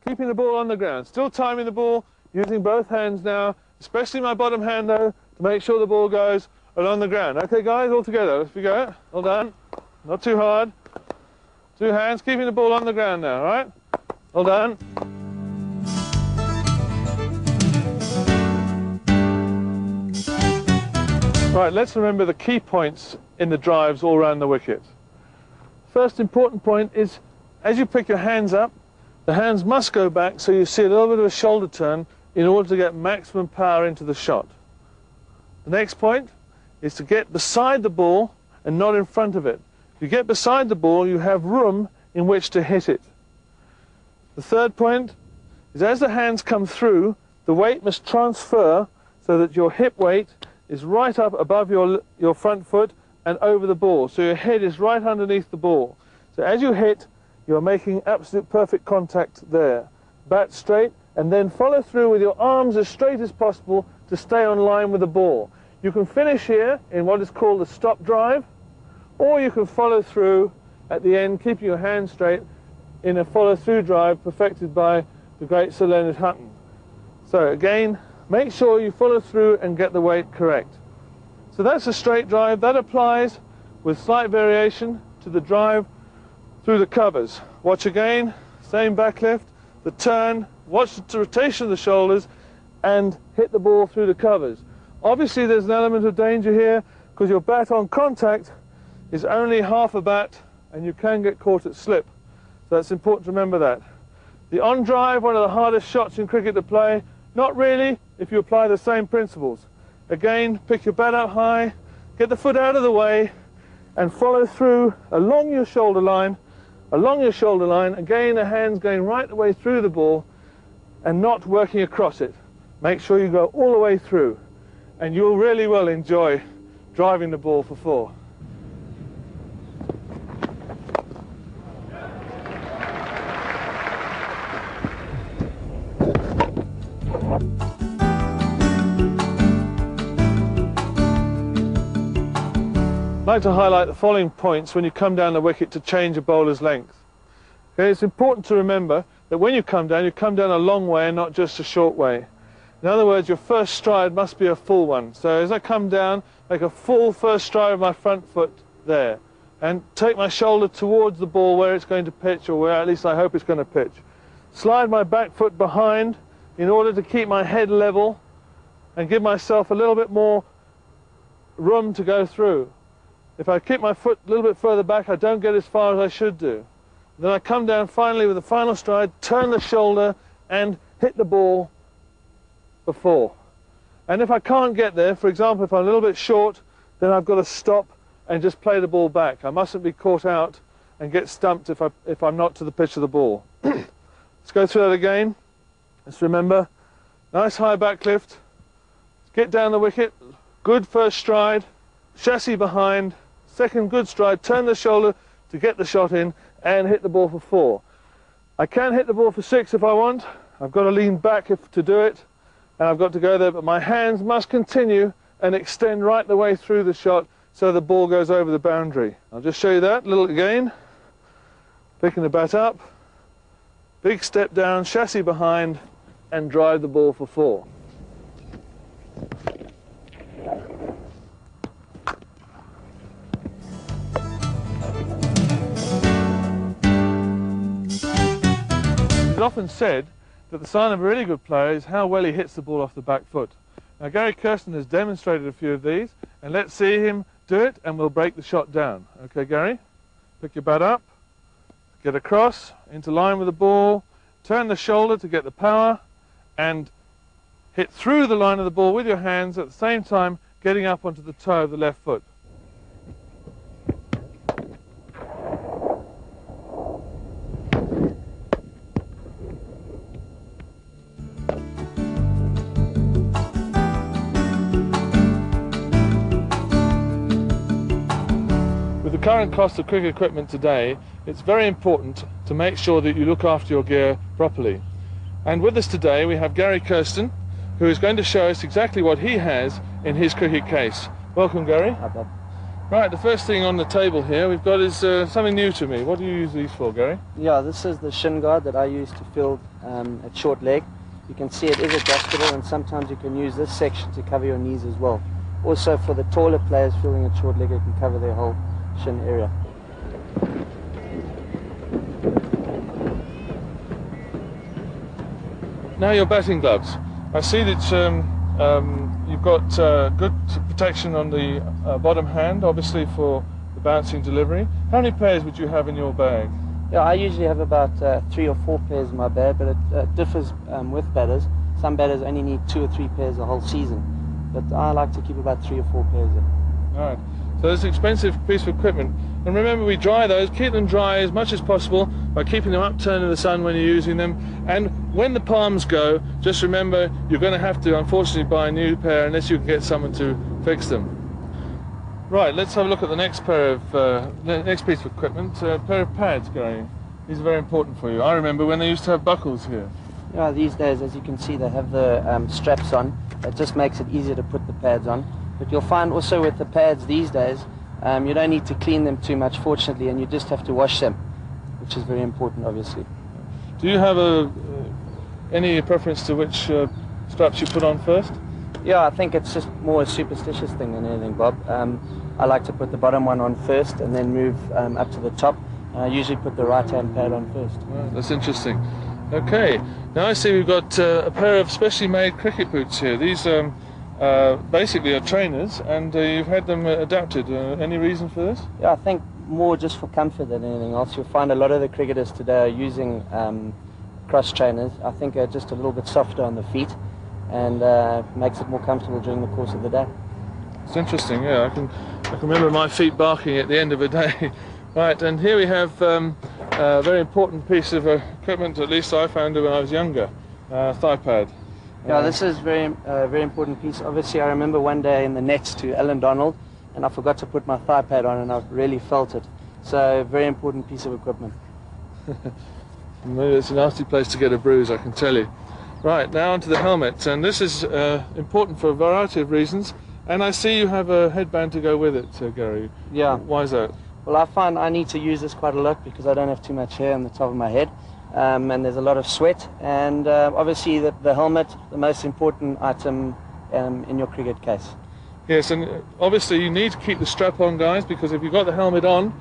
keeping the ball on the ground. Still timing the ball, using both hands now, especially my bottom hand though, to make sure the ball goes along the ground. Okay guys, all together, let's go. Well done. Not too hard. 2 hands, keeping the ball on the ground now, all right? Well done. Right, let's remember the key points in the drives all around the wicket. First important point is, as you pick your hands up, the hands must go back so you see a little bit of a shoulder turn in order to get maximum power into the shot. The next point is to get beside the ball and not in front of it. If you get beside the ball, you have room in which to hit it. The third point is, as the hands come through, the weight must transfer so that your hip weight is right up above your front foot and over the ball. So your head is right underneath the ball. So as you hit, you're making absolute perfect contact there. Bat straight and then follow through with your arms as straight as possible to stay on line with the ball. You can finish here in what is called a stop drive, or you can follow through at the end, keeping your hands straight in a follow-through drive perfected by the great Sir Leonard Hutton. So again, make sure you follow through and get the weight correct. So that's a straight drive. That applies with slight variation to the drive through the covers. Watch again, same back lift, the turn, watch the rotation of the shoulders and hit the ball through the covers. Obviously there's an element of danger here because your bat on contact is only half a bat and you can get caught at slip. So it's important to remember that. The on drive, one of the hardest shots in cricket to play. Not really if you apply the same principles. Again, pick your bat up high, get the foot out of the way and follow through along your shoulder line. Again, the hands going right the way through the ball and not working across it. Make sure you go all the way through and you really will enjoy driving the ball for 4. I'd like to highlight the following points when you come down the wicket to change a bowler's length. Okay, it's important to remember that when you come down a long way and not just a short way. In other words, your first stride must be a full one. So as I come down, make a full first stride of my front foot there and take my shoulder towards the ball where it's going to pitch, or where at least I hope it's going to pitch. Slide my back foot behind in order to keep my head level and give myself a little bit more room to go through. If I keep my foot a little bit further back, I don't get as far as I should do. Then I come down finally with the final stride, turn the shoulder and hit the ball for 4. And if I can't get there, for example, if I'm a little bit short, then I've got to stop and just play the ball back. I mustn't be caught out and get stumped if I'm not to the pitch of the ball. Let's go through that again. Let's remember, nice high back lift, get down the wicket, good first stride, chassis behind, second good stride, turn the shoulder to get the shot in and hit the ball for 4. I can hit the ball for 6 if I want. I've got to lean back to do it and I've got to go there, but my hands must continue and extend right the way through the shot so the ball goes over the boundary. I'll just show you that a little again. Picking the bat up, big step down, chassis behind and drive the ball for 4. It's often said that the sign of a really good player is how well he hits the ball off the back foot. Now Gary Kirsten has demonstrated a few of these, and let's see him do it and we'll break the shot down. Okay Gary, pick your bat up, get across, into line with the ball, turn the shoulder to get the power and hit through the line of the ball with your hands at the same time getting up onto the toe of the left foot. With the current cost of cricket equipment today, it's very important to make sure that you look after your gear properly. And with us today we have Gary Kirsten, who is going to show us exactly what he has in his cricket case. Welcome Gary. Hi Bob. Right, the first thing on the table here we've got is something new to me. What do you use these for, Gary? Yeah, this is the shin guard that I use to field at short leg. You can see it is adjustable, and sometimes you can use this section to cover your knees as well. Also, for the taller players fielding at short leg, it can cover their whole shin area. Now your batting gloves. I see that you've got good protection on the bottom hand, obviously for the bouncing delivery. How many pairs would you have in your bag? Yeah, I usually have about 3 or 4 pairs in my bag, but it differs with batters. Some batters only need 2 or 3 pairs the whole season, but I like to keep about 3 or 4 pairs in. All right. So it's an expensive piece of equipment. And remember, we dry those, keep them dry as much as possible by keeping them upturned in the sun when you're using them. And when the palms go, just remember you're going to have to, unfortunately, buy a new pair unless you can get someone to fix them. Right, let's have a look at the next pair of next piece of equipment, a pair of pads, Gary. These are very important for you. I remember when they used to have buckles here. Yeah, these days, as you can see, they have the straps on. It just makes it easier to put the pads on. But you'll find also with the pads these days, you don't need to clean them too much, fortunately, and you just have to wash them, which is very important, obviously. Do you have any preference to which straps you put on first? Yeah, I think it's just more a superstitious thing than anything, Bob. I like to put the bottom one on first and then move up to the top. I usually put the right-hand pad on first. Well, that's interesting. Okay, now I see we've got a pair of specially made cricket boots here. These basically are trainers, and you've had them adapted. Any reason for this? Yeah, I think more just for comfort than anything else. You'll find a lot of the cricketers today are using cross trainers. I think are just a little bit softer on the feet and makes it more comfortable during the course of the day. It's interesting, yeah. I can remember my feet barking at the end of a day. Right, and here we have a very important piece of equipment, at least I found it when I was younger, thigh pad. Yeah, this is very important piece. Obviously, I remember one day in the nets to Alan Donald, and I forgot to put my thigh pad on, and I really felt it. So, very important piece of equipment. Maybe it's a nasty place to get a bruise, I can tell you. Right, now onto the helmet, and this is important for a variety of reasons. And I see you have a headband to go with it, Gary. Yeah. Why is that? Well, I find I need to use this quite a lot because I don't have too much hair on the top of my head. And there's a lot of sweat, and obviously the helmet, the most important item in your cricket case. Yes, and obviously you need to keep the strap on, guys, because if you've got the helmet on,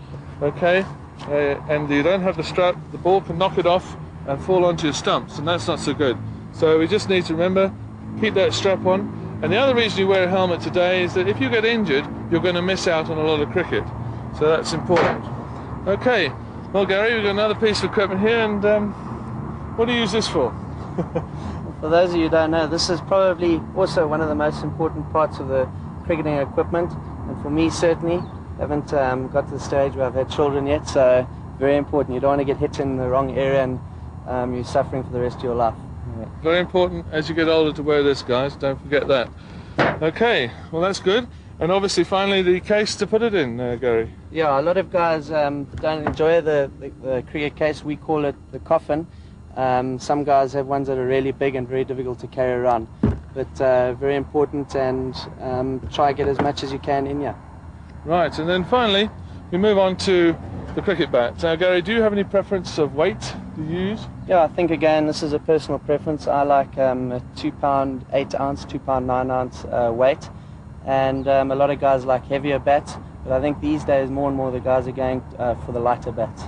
okay, and you don't have the strap, the ball can knock it off and fall onto your stumps, and that's not so good. So we just need to remember, keep that strap on. And the other reason you wear a helmet today is that if you get injured, you're going to miss out on a lot of cricket. So that's important. Okay. Well, Gary, we've got another piece of equipment here, and what do you use this for? For those of you who don't know, this is probably also one of the most important parts of the cricketing equipment, and for me certainly, I haven't got to the stage where I've had children yet, so very important. You don't want to get hit in the wrong area and you're suffering for the rest of your life. Very important as you get older to wear this, guys, don't forget that. Okay, well that's good. And obviously, finally, the case to put it in, Gary. Yeah, a lot of guys don't enjoy the cricket case. We call it the coffin. Some guys have ones that are really big and very difficult to carry around. But very important, and try to get as much as you can in here. Right, and then finally, we move on to the cricket bat. Now, Gary, do you have any preference of weight to use? Yeah, I think, again, this is a personal preference. I like a 2 pound 8 ounce, 2 pound 9 ounce weight. And a lot of guys like heavier bats, but I think these days more and more the guys are going for the lighter bats.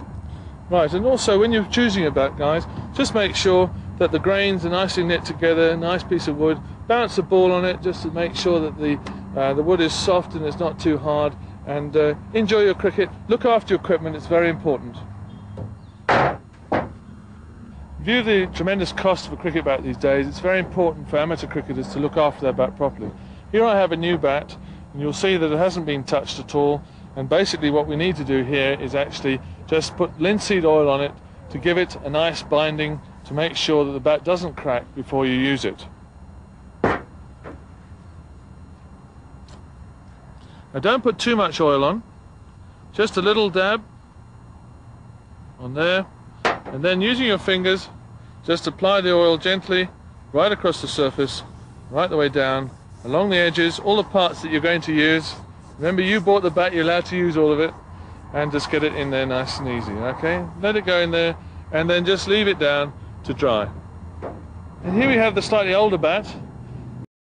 Right, and also when you're choosing a bat, guys, just make sure that the grains are nicely knit together, a nice piece of wood. Bounce the ball on it just to make sure that the wood is soft and it's not too hard. And enjoy your cricket. Look after your equipment, it's very important. In view of the tremendous cost of a cricket bat these days, it's very important for amateur cricketers to look after their bat properly. Here I have a new bat, and you'll see that it hasn't been touched at all, and basically what we need to do here is actually just put linseed oil on it to give it a nice binding to make sure that the bat doesn't crack before you use it. Now don't put too much oil on, just a little dab on there, and then using your fingers just apply the oil gently right across the surface, right the way down, along the edges, all the parts that you're going to use, Remember, you bought the bat, you're allowed to use all of it, and just get it in there nice and easy, okay? Let it go in there, and then just leave it down to dry. And here we have the slightly older bat.